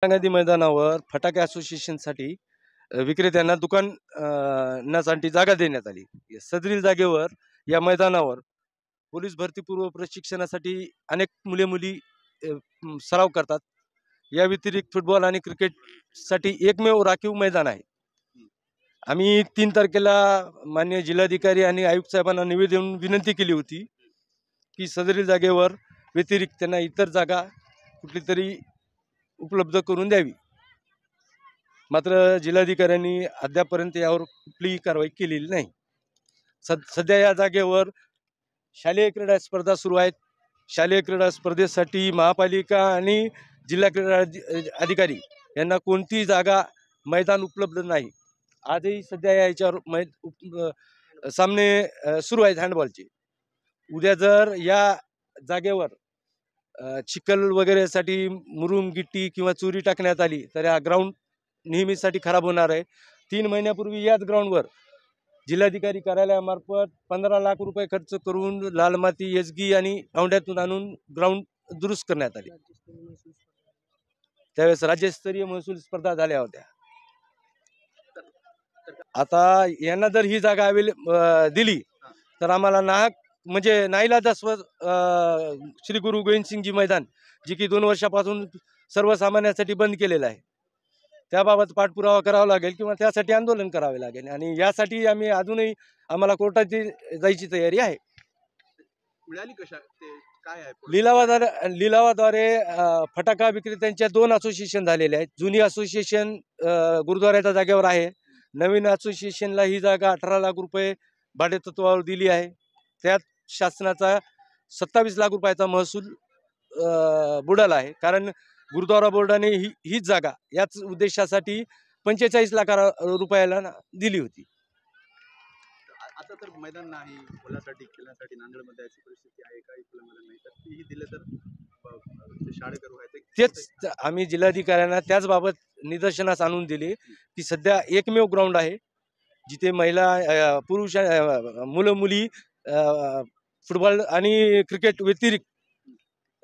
गांधी मैदानावर फटाके असोसिएशनसाठी विक्रेत्यांना दुकान साठी जागा देण्यात आली। सदरील जागेवर या मैदानावर पोलीस भरती पूर्व प्रशिक्षणासाठी अनेक मुले मुली सराव करतात। या व्यतिरिक्त फुटबॉल आणि क्रिकेटसाठी एकमेव राखीव मैदान आहे। आम्ही 3 तारखेला माननीय जिल्हाधिकारी आणि आयुक्त साहेबांना निवेदन विनंती केली होती की सदरील जागेवर व्यतिरिक्त त्यांना इतर जागा कुठली तरी उपलब्ध करून द्यावी। मात्र जिल्हाधिकाऱ्यांनी अद्यापर्यंत यावर कुठलीही कारवाई केलेली नाही। सध्या या जागेवर शालेय क्रीडा स्पर्धा सुरू आहेत। शालेय क्रीडा स्पर्धेसाठी महापालिका आणि जिल्हा क्रीडा अधिकारी यांना कोणती जागा मैदान उपलब्ध नाही। आजही सध्या याच्यावर सामने सुरू आहेत हँडबॉलचे। उद्या जर या जागेवर चिखल वगैरेसाठी मुरुम गिट्टी किंवा चुरी टाकण्यात आली तर हा ग्राउंड नेहमीसाठी खराब होणार आहे। 3 महिन्यापूर्वी याच ग्राउंडवर जिल्हाधिकारी कार्यालयामार्फत 15 लाख रुपये खर्च करून लाल माती एसगी आणि औंढ्यातून आणून ग्राउंड दुरुस्त करण्यात आली। त्यावेळेस राज्यस्तरीय महसूल स्पर्धा झाल्या होत्या। आता यांना जर ही जागा दिली तर आम्हाला नाहक म्हणजे नाईलाजास्पद श्री गुरु गोविंद सिंगजी मैदान जी की 2 वर्षापासून सर्वसामान्यांसाठी बंद केलेलं आहे, त्याबाबत पाठपुरावा करावा लागेल किंवा त्यासाठी आंदोलन करावे लागेल। आणि यासाठी आम्ही अजूनही आम्हाला कोर्टात जायची तयारी आहे। मिळाली कशा ते काय आहे? लिलावाद्वारे फटाका विक्रेत्यांच्या 2 असोसिएशन झालेले आहेत। जुनी असोसिएशन गुरुद्वाराच्या जागेवर आहे। नवीन असोसिएशनला ही जागा 18 लाख रुपये भाडेतत्वावर दिली आहे। त्यात शासनाचा 27 लाख रुपयाचा महसूल बुडाला आहे। कारण गुरुद्वारा बोर्डाने हीच जागा याच उद्देशासाठी 45 लाख रुपयाला दिली होती। आता तर मैदान नाही, मुलांसाठी खेळण्यासाठी नांदेडमध्ये अशी परिस्थिती आहे, काही मैदान नाही, तर तेही दिले तर शाळेकरू आहेत। तेच आम्ही जिल्हाधिकाऱ्यांना त्याच बाबत निदर्शनास आणून दिले की सध्या एकमेव ग्राउंड आहे जिथे महिला पुरुष मुलं मुली फुटबॉल आणि क्रिकेट व्यतिरिक्त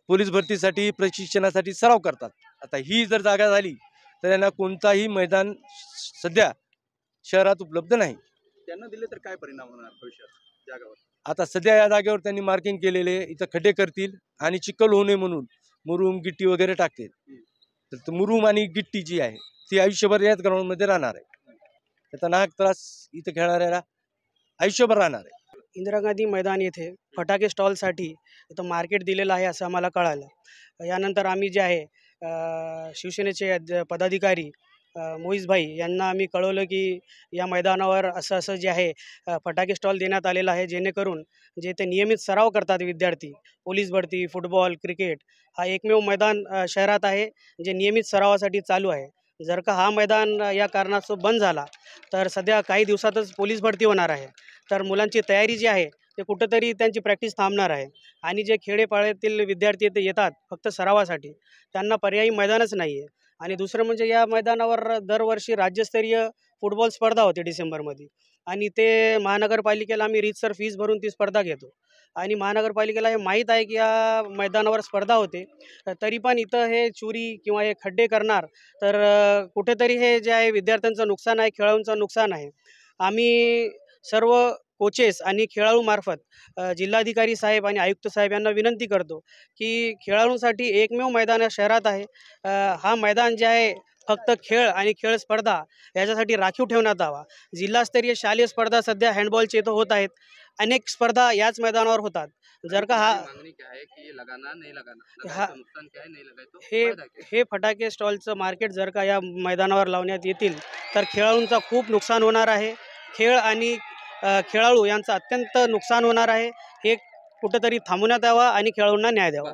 पोलीस भरतीसाठी प्रशिक्षणासाठी सराव करतात। आता ही जर जागा झाली तर यांना कोणताही मैदान सध्या शहरात उपलब्ध नाही। त्यांना दिले तर काय परिणाम होणार भविष्यात जागावर? आता सध्या या जागेवर त्यांनी मार्किंग केलेले, इथं खड्डे करतील आणि चिखल होऊ नये म्हणून मुरुम गिट्टी वगैरे टाकतील। तर मुरुम आणि गिट्टी जी आहे ती आयुष्यभर याच ग्राउंडमध्ये राहणार आहे। त्याचा नाहक त्रास इथं खेळणाऱ्याला आयुष्यभर राहणार आहे। इंदिरा गांधी मैदान येथे फटाके स्टॉलसाठी इथं मार्केट दिलेलं आहे असं आम्हाला कळालं। यानंतर आम्ही जे आहे शिवसेनेचे पदाधिकारी मोईज भाई यांना आम्ही कळवलं की या मैदानावर असं जे आहे फटाके स्टॉल देण्यात आलेला आहे, जेणेकरून जे ते नियमित सराव करतात विद्यार्थी, पोलीस भरती, फुटबॉल, क्रिकेट, हा एकमेव मैदान शहरात आहे जे नियमित सरावासाठी चालू आहे। जर का हा मैदान या कारणास्तव बंद झाला तर सध्या काही दिवसातच पोलीस भरती होणार आहे। तर मुलांची तयारी जी आहे ते कुठंतरी त्यांची प्रॅक्टिस थांबणार आहे आणि जे खेडेपाड्यातील विद्यार्थी ते येतात फक्त सरावासाठी, त्यांना पर्यायी मैदानच नाही आहे। आणि दुसरं म्हणजे या मैदानावर दरवर्षी राज्यस्तरीय फुटबॉल स्पर्धा होते डिसेंबरमध्ये, आणि ते महानगरपालिकेला आम्ही रीतसर फीस भरून ती स्पर्धा घेतो आणि महानगरपालिकेला हे माहीत आहे की या मैदानावर स्पर्धा होते, तरी पण इथं हे चोरी किंवा हे खड्डे करणार तर कुठेतरी हे जे आहे विद्यार्थ्यांचं नुकसान आहे, खेळाडूंचं नुकसान आहे। आम्ही सर्व कोचेस आणि खेळाडूमार्फत जिल्हाधिकारी साहेब आणि आयुक्त साहेब यांना विनंती करतो की खेळाडूंसाठी एकमेव मैदान या शहरात आहे, हा मैदान जे आहे फक्त खेळ आणि खेळ स्पर्धा याच्यासाठी राखीव ठेवण्यात यावा। जिल्हास्तरीय शालेय स्पर्धा सध्या हँडबॉलचे इथं होत आहेत, अनेक स्पर्धा याच मैदानावर होतात। जर का हे फटाके स्टॉलचं मार्केट जर का या मैदानावर लावण्यात येतील तर खेळाडूंचा खूप नुकसान होणार आहे। खेळ आणि खेळाडू यांचं अत्यंत नुकसान होणार आहे। हे कुठंतरी थांबवण्यात यावं आणि खेळाडूंना न्याय द्यावा।